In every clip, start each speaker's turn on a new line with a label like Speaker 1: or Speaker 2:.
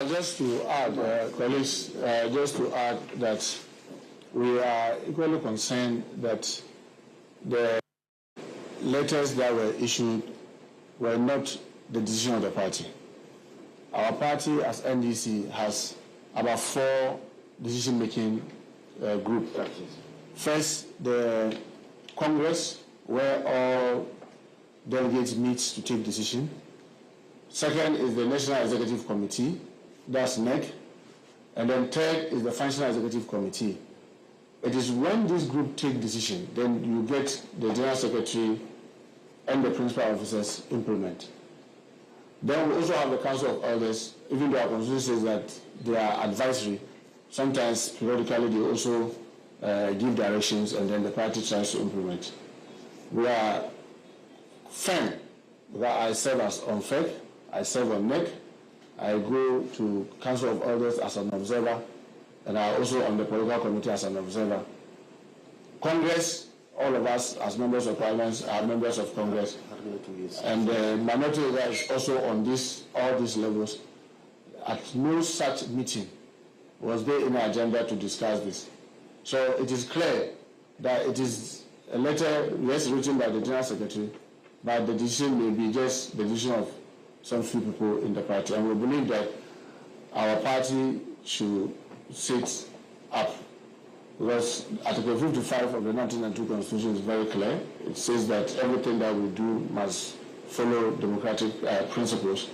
Speaker 1: Just to add, colleagues, just to add that we are equally concerned that the letters that were issued were not the decision of the party. Our party, as NDC, has about 4 decision-making groups. First, the Congress, where all delegates meet to take decision. Second is the National Executive Committee, that's NEC. And then third is the Functional Executive Committee. It is when this group take decision, then you get the General Secretary and the principal officers implement. Then we also have the Council of Elders, even though our constitution says that they are advisory. Sometimes, periodically, they also give directions and then the party tries to implement. We are firm that I serve as on FEC, I serve on NEC, I go to Council of Elders as an observer, and I also on the political committee as an observer. Congress, all of us as members of parliament are members of Congress, and the minority leader is also on all these levels. At no such meeting was there any agenda to discuss this. So it is clear that it is a letter, yes, written by the General Secretary, but the decision may be just the decision of some few people in the party. And we believe that our party should sit up, because Article 55 of the 1992 Constitution is very clear. It says that everything that we do must follow democratic principles.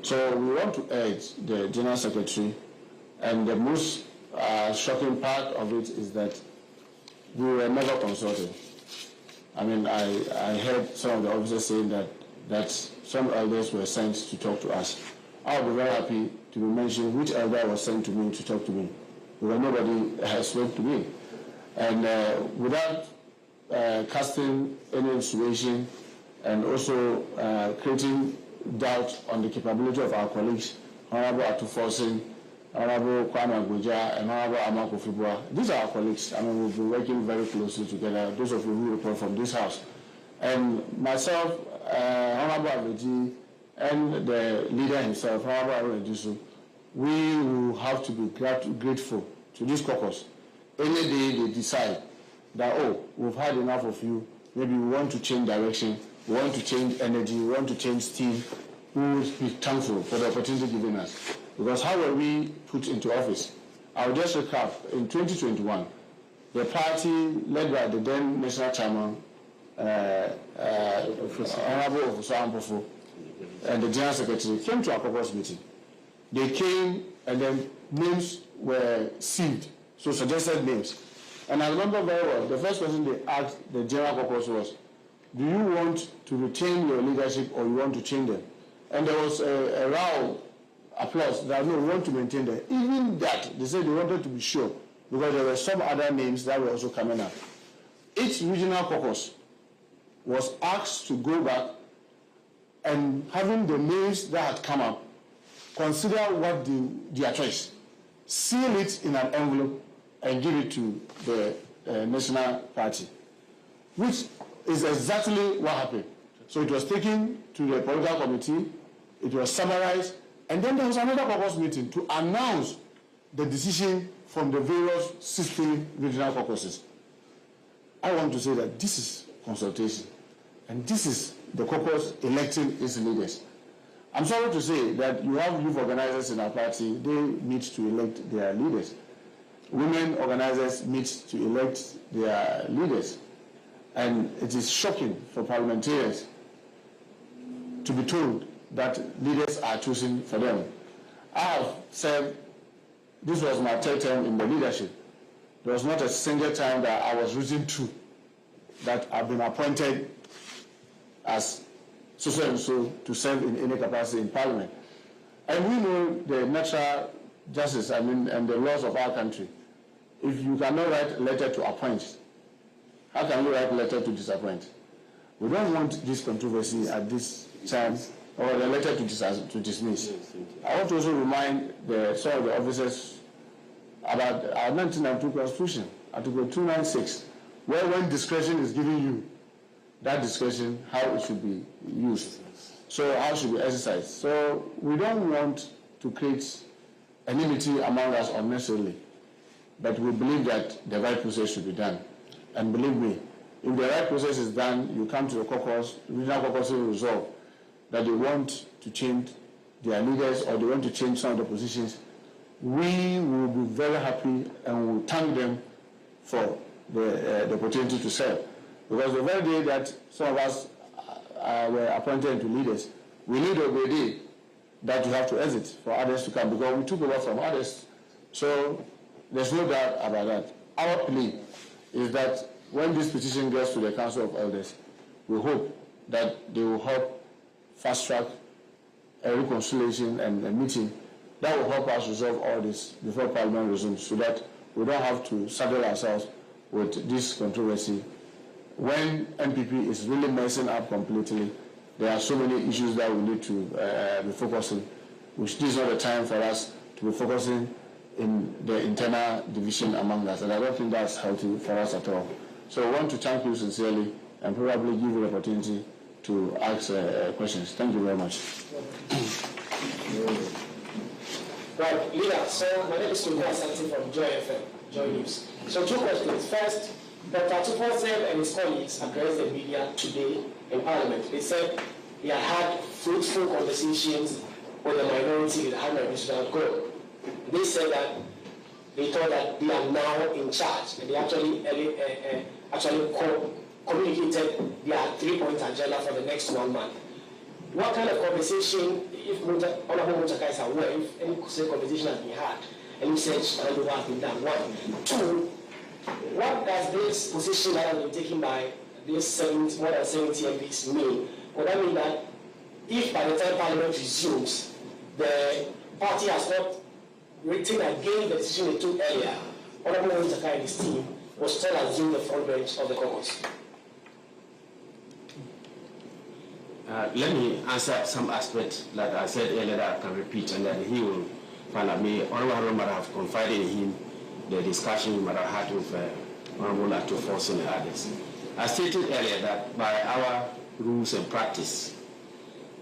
Speaker 1: So we want to urge the General Secretary, and the most shocking part of it is that we were never consulted. I mean, I heard some of the officers saying that some elders were sent to talk to us. I would be very happy to be mentioned which elder was sent to me to talk to me, because nobody has spoken to me. And without casting any insinuation and also creating doubt on the capability of our colleagues, Honorable Atufosin, Honorable Kwame Agboja, and Honorable Amako Fibua. These are our colleagues. I mean, we've been working very closely together, those of you who report from this house. And myself, Honorable Abeji, and the leader himself, Honorable Abeji, we will have to be grateful to this caucus. Any day they decide that, oh, we've had enough of you, maybe we want to change direction, we want to change energy, we want to change steam, we will be thankful for the opportunity given us. Because how were we put into office? I'll just recap. In 2021, the party led by the then national chairman, Honorable Officer and the General Secretary came to our caucus meeting. They came and then names were sealed, so suggested names. And I remember very well, the first question they asked the General Caucus was, do you want to retain your leadership or you want to change them? And there was a row, applause, that no, we want to maintain them. Even that, they said they wanted to be sure, because there were some other names that were also coming up. Each regional caucus was asked to go back and, having the names that had come up, consider what their choice, seal it in an envelope and give it to the national party, which is exactly what happened. So it was taken to the political committee, it was summarized, and then there was another caucus meeting to announce the decision from the various 16 regional caucuses. I want to say that this is consultation, and this is the caucus electing its leaders. I'm sorry to say that you have youth organizers in our party, they meet to elect their leaders. Women organizers meet to elect their leaders. And it is shocking for parliamentarians to be told that leaders are choosing for them. I have said this was my 3rd term in the leadership. There was not a single time that I was reason true that I've been appointed as so and so to serve in any capacity in parliament. And we know the natural justice, and the laws of our country. If you cannot write a letter to appoint, how can you write a letter to disappoint? We don't want this controversy at this time, or the letter to dismiss. I want to also remind some of the officers about our 1992 Constitution, Article 296, where when discretion is given you, that discretion, how it should be used. So how should we exercise? So we don't want to create enmity among us unnecessarily. But we believe that the right process should be done. And believe me, if the right process is done, you come to the caucus, the regional caucus will resolve that they want to change their leaders or they want to change some of the positions. We will be very happy and will thank them for the opportunity to serve. Because the very day that some of us were appointed to leaders, we knew the very day that we have to exit for others to come because we took over from others. So there's no doubt about that. Our plea is that when this petition gets to the Council of Elders, we hope that they will help fast-track a reconciliation and a meeting that will help us resolve all this before Parliament resumes so that we don't have to saddle ourselves with this controversy. When NPP is really messing up completely, there are so many issues that we need to be focusing, which this is not the time for us to be focusing in the internal division among us, and I don't think that's healthy for us at all. So I want to thank you sincerely and probably give you the opportunity to ask questions. Thank you very much.
Speaker 2: Right, leader, so my name is Kugo Asante from Joy FM, Joy News. So 2 questions. First, Dr. Tuposev and his colleagues addressed the media today in Parliament. They said they had fruitful conversations with the minority, with the High National Group. They said that they thought that they are now in charge, and they actually communicated their 3-point agenda for the next 1 month. What kind of conversation, if Honorable Muchaka is aware, if any conversation has been had, and research and what has been done? 1. 2, what does this position that has been taken by this more than 70 MPs mean? Would that mean that if by the time Parliament resumes, the party has not written against the decision they took earlier, Honorable Muchaka and his team will still assume the front bench of the caucus?
Speaker 3: Let me answer some aspects that I said earlier that I can repeat, and then he will follow me. Honorable Harun might have confided in him the discussion we might have had with Honorable Ato Force and others. I stated earlier that by our rules and practice,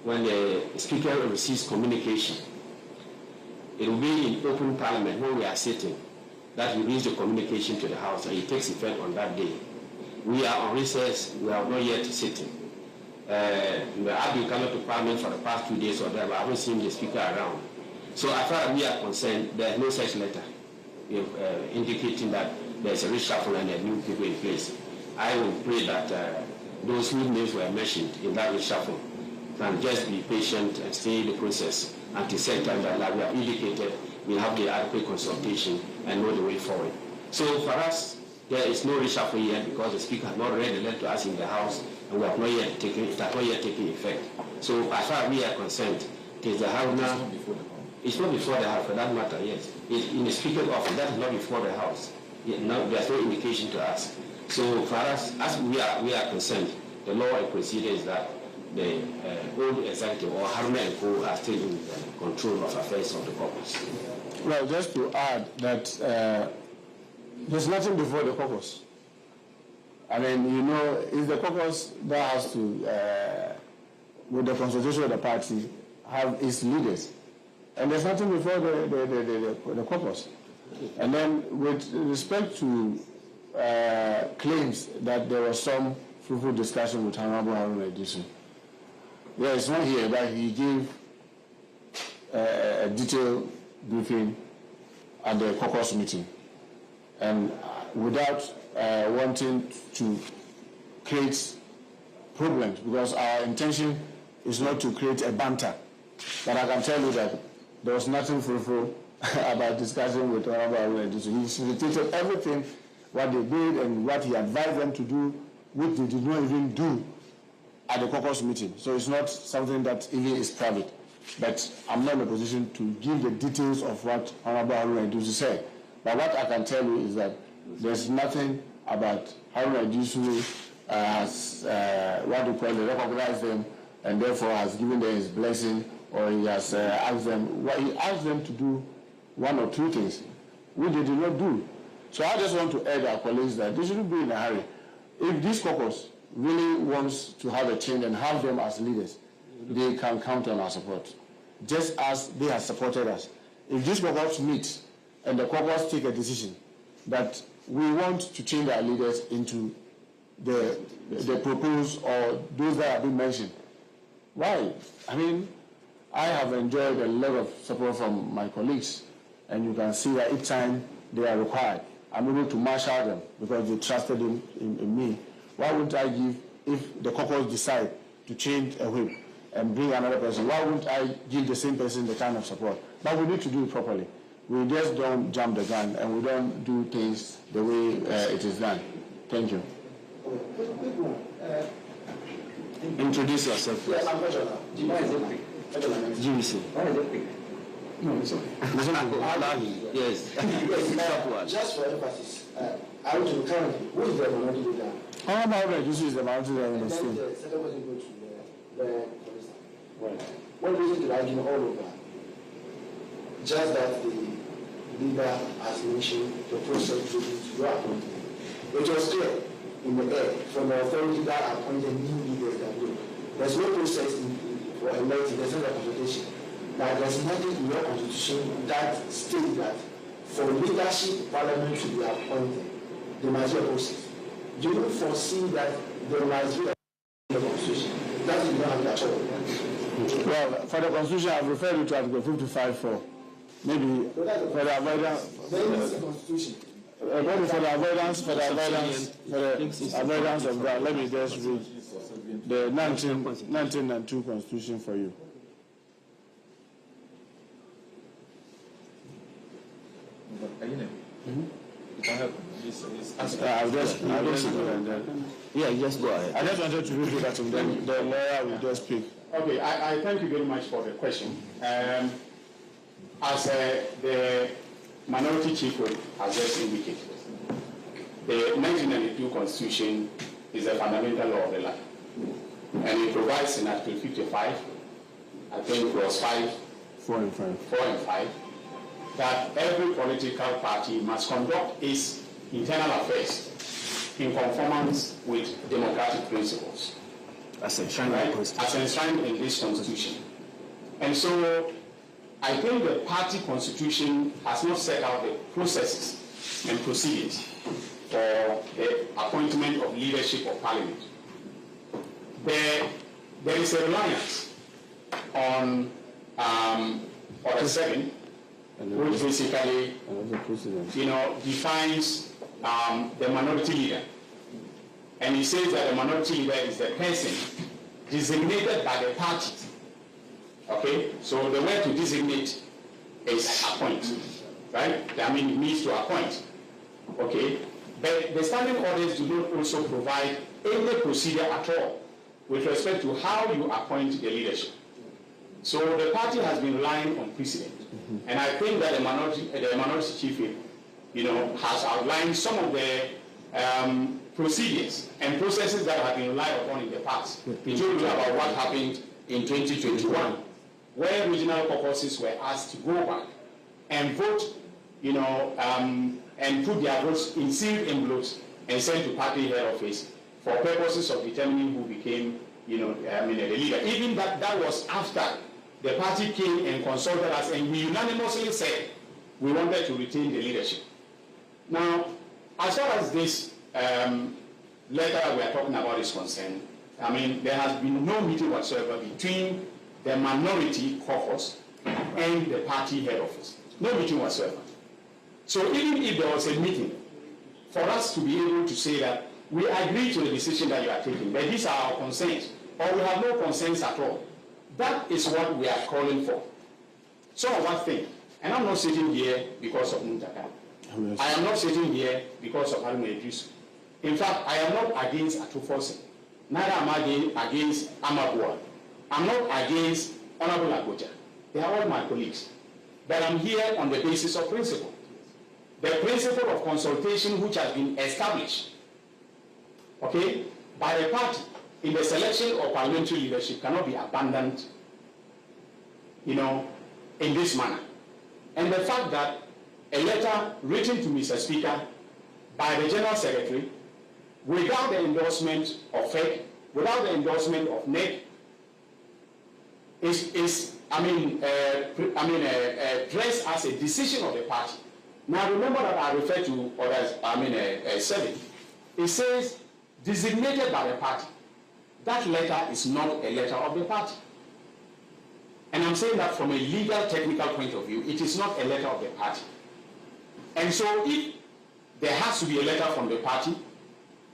Speaker 3: when the Speaker receives communication, it will be in open Parliament when we are sitting that he reads the communication to the House and it takes effect on that day. We are on recess, we are not yet sitting. I've been coming to Parliament for the past 2 days or there, but I haven't seen the Speaker around. So as far as we are concerned, there is no such letter indicating that there's a reshuffle and there are new people in place. I will pray that those whose names were mentioned in that reshuffle can just be patient and stay in the process until such time that, like we have indicated, we'll have the adequate consultation and know the way forward. So for us, there is no reshuffle yet because the Speaker has not read the letter to us in the House, and we have not yet taken it has not yet taken effect. So as far as we are concerned, it is the House now. It's not before the House for that matter, yes. It's in the Speaker's office, that is not before the House. No, there's no indication to us. So for us, as we are concerned, the law and procedure is that the old executive or Haruna and Co are still in control of affairs of the caucus.
Speaker 1: Well, just to add that there's nothing before the caucus. I mean, you know, it's the caucus that has to, with the consultation of the party, have its leaders. And there's nothing before the caucus. And then with respect to claims that there was some fruitful discussion with Honorable Haruna Iddrisu, there is one here that he gave a detailed briefing at the caucus meeting. And without wanting to create problems, because our intention is not to create a banter. But I can tell you that there was nothing fruitful about discussing with Honorable Haruna Iddrisu. He stated everything, what they did and what he advised them to do, which they did not even do at the caucus meeting. So it's not something that even is private. But I'm not in a position to give the details of what Honorable Haruna Iddrisu said. But what I can tell you is that there's nothing about Haruna Iddrisu has what we call recognized them and therefore has given them his blessing, or he has asked them. Well, he asked them to do 1 or 2 things which they did not do. So I just want to urge our colleagues that they shouldn't be in a hurry. If this caucus really wants to have a change and have them as leaders, they can count on our support. just as they have supported us. If this caucus meet and the caucus take a decision that we want to change our leaders into the proposed or those that have been mentioned, why? I mean, I have enjoyed a lot of support from my colleagues, and you can see that each time they are required, I'm able to marshal them because they trusted in me. Why wouldn't I give, if the caucus decide to change a whip and bring another person, why wouldn't I give the same person the kind of support? But we need to do it properly. We just don't jump the gun and we don't do things the way it is done. Thank you.
Speaker 3: Introduce yourself.
Speaker 2: Yes, I'm Major.
Speaker 3: GBC. No, it's okay. Yes.
Speaker 2: Just for emphasis, I want to currently, who is the minority leader?
Speaker 1: How about this is the mountain in the state?
Speaker 2: The second person go to the what reason did I give all over? Just that the leader has mentioned the process leading to your appointment. It was clear in the air from the authority that appointed new leaders that do. There's no process for electing, there's no consultation. Now there's nothing in your constitution that states that for leadership parliament to be appointed, there must be a process. You don't foresee that there must be a constitution. That is not at all.
Speaker 1: Well, for the constitution, I've referred you to Article 55 for maybe for the avoidance.
Speaker 2: The constitution.
Speaker 1: Maybe for the avoidance of that, let me just read the 1992 constitution for you.
Speaker 3: Just go ahead.
Speaker 1: I just wanted to read that and then the lawyer will just speak.
Speaker 4: Okay, I thank you very much for the question. As the minority chief has just indicated, the 1992 Constitution is a fundamental law of the land. And it provides in Article 55, I think clause 5,
Speaker 1: 4 and 5.
Speaker 4: 4 and 5, that every political party must conduct its internal affairs in conformance with democratic principles.
Speaker 3: As enshrined
Speaker 4: in this Constitution. And so I think the party constitution has not set out the processes and procedures for the appointment of leadership of parliament. There is a reliance on Order 7, which basically defines the minority leader. And he says that the minority leader is the person designated by the party. Okay? So the word to designate is appoint. Right? I mean, it means to appoint. Okay? But the standing orders do not also provide any procedure at all with respect to how you appoint the leadership. So the party has been relying on precedent. And I think that the minority chief, has outlined some of the procedures and processes that have been relied upon in the past. He told you about what happened in 2021, where regional caucuses were asked to go back and vote, and put their votes in sealed envelopes and sent to party head office for purposes of determining who became, the leader. Even that was after the party came and consulted us, and we unanimously said we wanted to retain the leadership. Now, as far as this letter we are talking about is concerned, there has been no meeting whatsoever between the minority caucus and the party head office. No meeting whatsoever. So even if there was a meeting, for us to be able to say that we agree to the decision that you are taking, but these are our concerns, or we have no concerns at all, that is what we are calling for. Some of us think, and I'm not sitting here because of Muntaka. I am not sitting here because of Haruna Idris. In fact, I am not against Atufosi. Neither am I against Amabua. I'm not against Honorable Agoja. They are all my colleagues. But I'm here on the basis of principle. The principle of consultation which has been established, okay, by the party in the selection of parliamentary leadership cannot be abandoned, in this manner. And the fact that a letter written to Mr. Speaker by the General Secretary without the endorsement of FEC, without the endorsement of NEC, is dressed as a decision of the party. Now remember that I refer to others, 7. It says designated by the party. That letter is not a letter of the party. And I'm saying that from a legal technical point of view, it is not a letter of the party. And so if there has to be a letter from the party,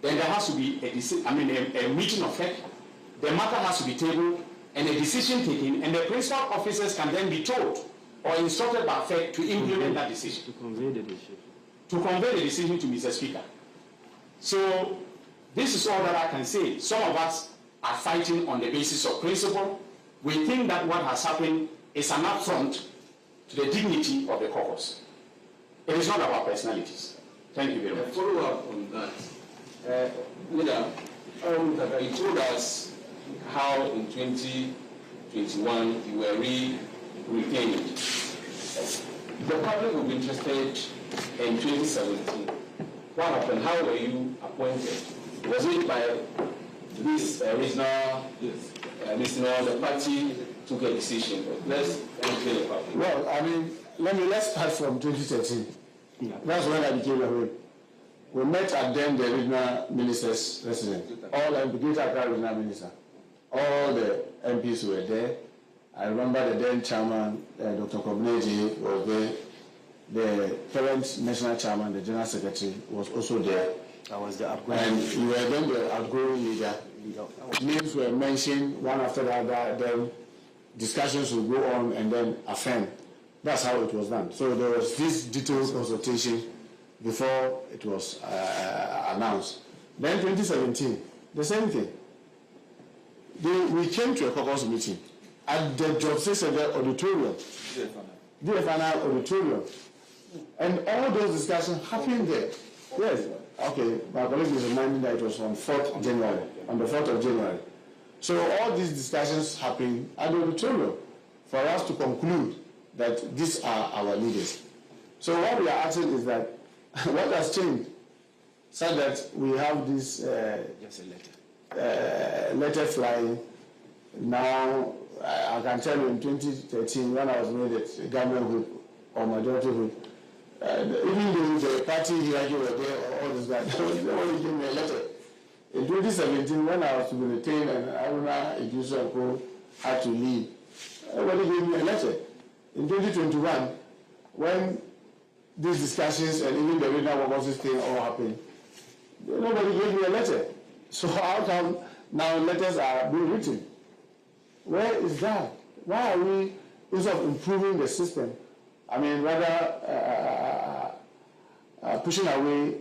Speaker 4: then there has to be a meeting of FEC. The matter has to be tabled and a decision taken, and the principal officers can then be told or instructed by FEC to implement that decision.
Speaker 3: To convey the decision.
Speaker 4: To convey the decision to Mr. Speaker. So this is all that I can say. Some of us are fighting on the basis of principle. We think that what has happened is an affront to the dignity of the caucus. It is not about personalities. Thank you very much.
Speaker 5: Follow up on that. Leader, you told us how in 2021 you were retained. The public will be interested in 2017. What happened? How were you appointed? Was it by this regional listener? The party took a decision. Let's educate the public.
Speaker 1: Well, let's start from 2013. Yeah. That's when I became a whip. We met at then the regional minister's residence. All the Greater Accra regional minister. All the MPs were there. I remember the then chairman, Dr. Kobneji, was there. The current national chairman, the general secretary, was also there.
Speaker 3: I was the outgoing.
Speaker 1: And you were then the outgoing leader. Names were mentioned one after the other. Then discussions would go on and then affirm. That's how it was done. So there was this detailed consultation before it was announced. Then 2017, the same thing. We came to a caucus meeting at the Jobse Center auditorium, DFNI auditorium, and all those discussions happened there. Yes. Okay, my colleague is reminding that it was on 4th January, on the 4th of January. So all these discussions happened at the auditorium for us to conclude that these are our leaders. So what we are asking is that what has changed so that we have this
Speaker 3: just a
Speaker 1: letter flying. Now, I can tell you in 2013 when I was made a government whip or majority whip, even though the party hierarchy were there, all this guys, they only gave me a letter. In 2017, when I was to be retained and Aruna Ijuso had to leave, everybody gave me a letter. In 2021, when these discussions and even the regional workers thing all happened, nobody gave me a letter. So how come now letters are being written? Where is that? Why are we, instead of improving the system, rather pushing away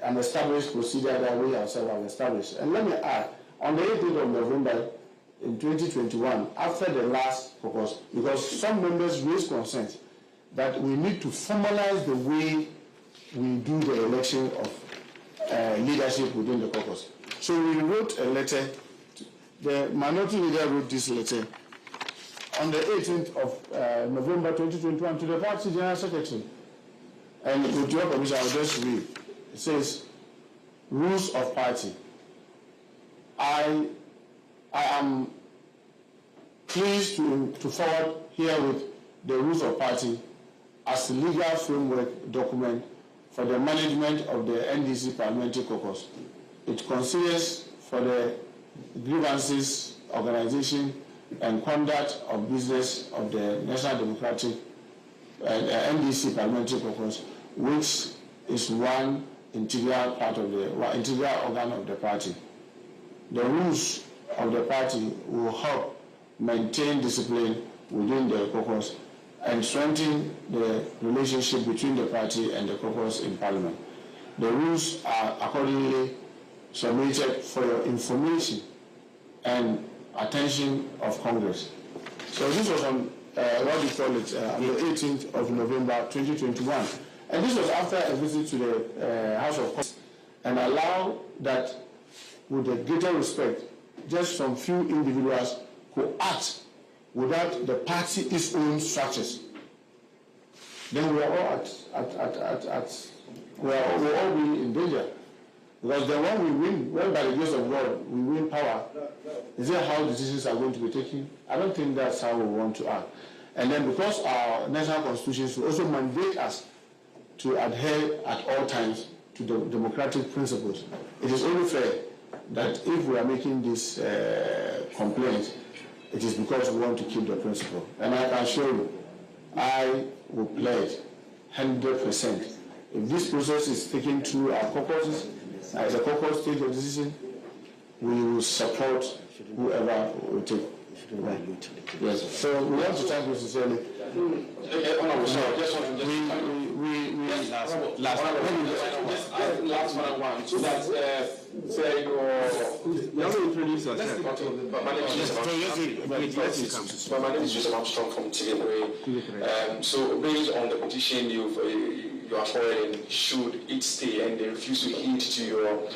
Speaker 1: an established procedure that we ourselves have established? And let me add, on the 18th of November in 2021, after the last caucus, because some members raised concerns that we need to formalize the way we do the election of leadership within the caucus. So we wrote a letter. The minority leader wrote this letter on the 18th of November 2021 to the party general secretary. And with your permission, I'll just read. It says, rules of party. I am pleased to forward herewith the rules of party as a legal framework document for the management of the NDC Parliamentary Caucus. It considers for the grievances, organization, and conduct of business of the National Democratic NDC Parliamentary Caucus, which is one integral part of the integral organ of the party. The rules of the party will help maintain discipline within the caucus and strengthen the relationship between the party and the caucus in Parliament. The rules are accordingly submitted for your information and attention of Congress. So this was on what we call it on the 18th of November 2021. And this was after a visit to the House of Commons, and allow that with a greater respect, just some few individuals who act without the party its own structures. Then we are all we'll all be in danger. Because then when we win, when by the grace of God we win power, is that how decisions are going to be taken? I don't think that's how we want to act. And then because our national constitution also mandate us to adhere at all times to the democratic principles, it is only fair that if we are making this complaint, it is because we want to keep the principle. And I can assure you, I will pledge 100%. If this process is taken through our caucuses, as the caucus take a decision, we will support whoever will take. Yes. So we want to thank you sincerely.
Speaker 5: Last one. So that say
Speaker 3: you have to introduce yourself.
Speaker 6: My name is Joseph Armstrong from Citi. So based on the petition you are forwarding, should it stay and they refuse to heed to your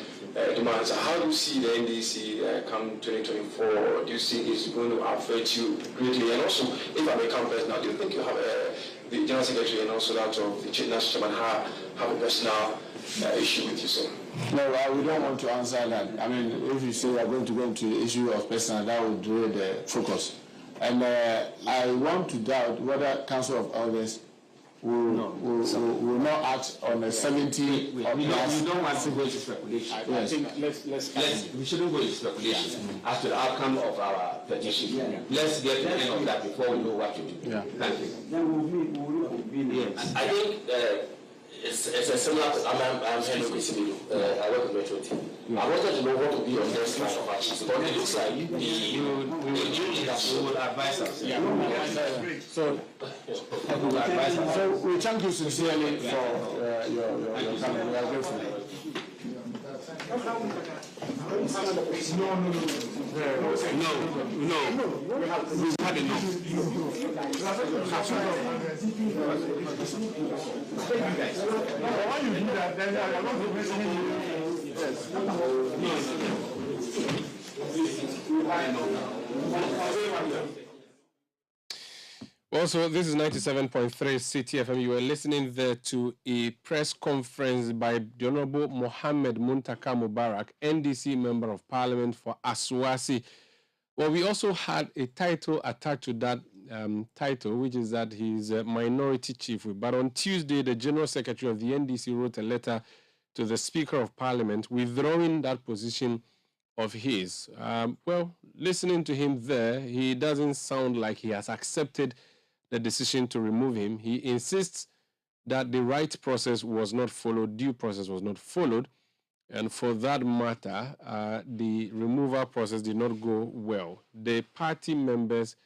Speaker 6: demands, how do you see the NDC come 2024? Do you see it's going to affect you greatly? And also, if I may come first now, do you think you have the General Secretary and also that of the National Chairman have a personal issue with you, sir?
Speaker 1: No, we don't want to answer that. I mean, if you say we are going to go into the issue of personal, that would draw the focus. And I want to doubt whether Council of Elders will not act on a 70.
Speaker 3: We don't want to go into speculation.
Speaker 1: Yes.
Speaker 4: I think
Speaker 3: We shouldn't go into speculation as to the outcome of our petition. Let's get to the end of that before we know what to do.
Speaker 1: Yeah.
Speaker 3: Thank you. Yes.
Speaker 2: I think it's a similar. I'm Henry Kwesimido. I work with Metro team. I wanted to know what would be your next line of action. But it looks like the new leadership
Speaker 3: will advise us.
Speaker 1: So we thank you sincerely for your comment. We are grateful.
Speaker 3: No. We've had enough.
Speaker 4: why you do that, then I want to mention you.
Speaker 7: Also, this is 97.3 Citi FM. You were listening there to a press conference by the Honorable Mohammed Muntaka Mubarak, NDC Member of Parliament for Asuasi. Well, we also had a title attached to that title, which is that he's a minority chief. But on Tuesday, the General Secretary of the NDC wrote a letter to the Speaker of Parliament withdrawing that position of his. Well, listening to him there, he doesn't sound like he has accepted the decision to remove him. He insists that the right process was not followed, due process was not followed, and for that matter, the removal process did not go well. The party members,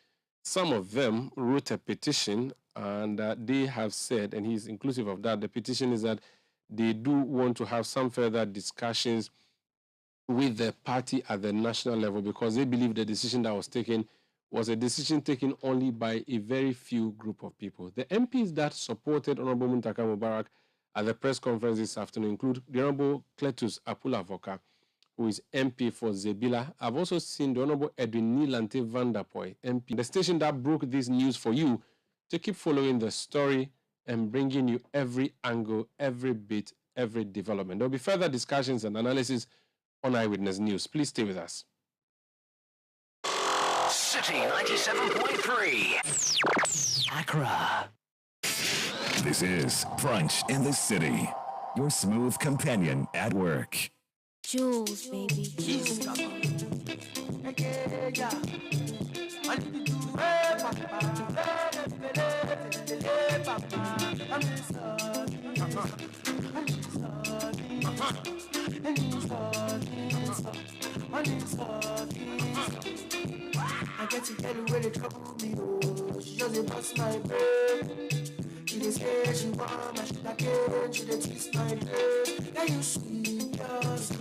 Speaker 7: some of them wrote a petition, and they have said, and he's inclusive of that, the petition is that they do want to have some further discussions with the party at the national level because they believe the decision that was taken was a decision taken only by a very few group of people. The MPs that supported Honorable Muntaka Mubarak at the press conference this afternoon include the Honorable Cletus Apula-Voka, who is MP for Zebila. I've also seen the Honorable Edwin Nilante Vanderpoy, MP, the station that broke this news for you, to keep following the story and bringing you every angle, every bit, every development. There'll be further discussions and analysis on Eyewitness News. Please stay with us.
Speaker 8: Citi 97.3 Accra.
Speaker 9: This is Brunch in the City, your smooth companion at work.
Speaker 10: Jules, baby.
Speaker 11: I get to get away the trouble me, oh. She just bust my brain. She just say she want my shit again. She just twist my brain. Can you sweet yours?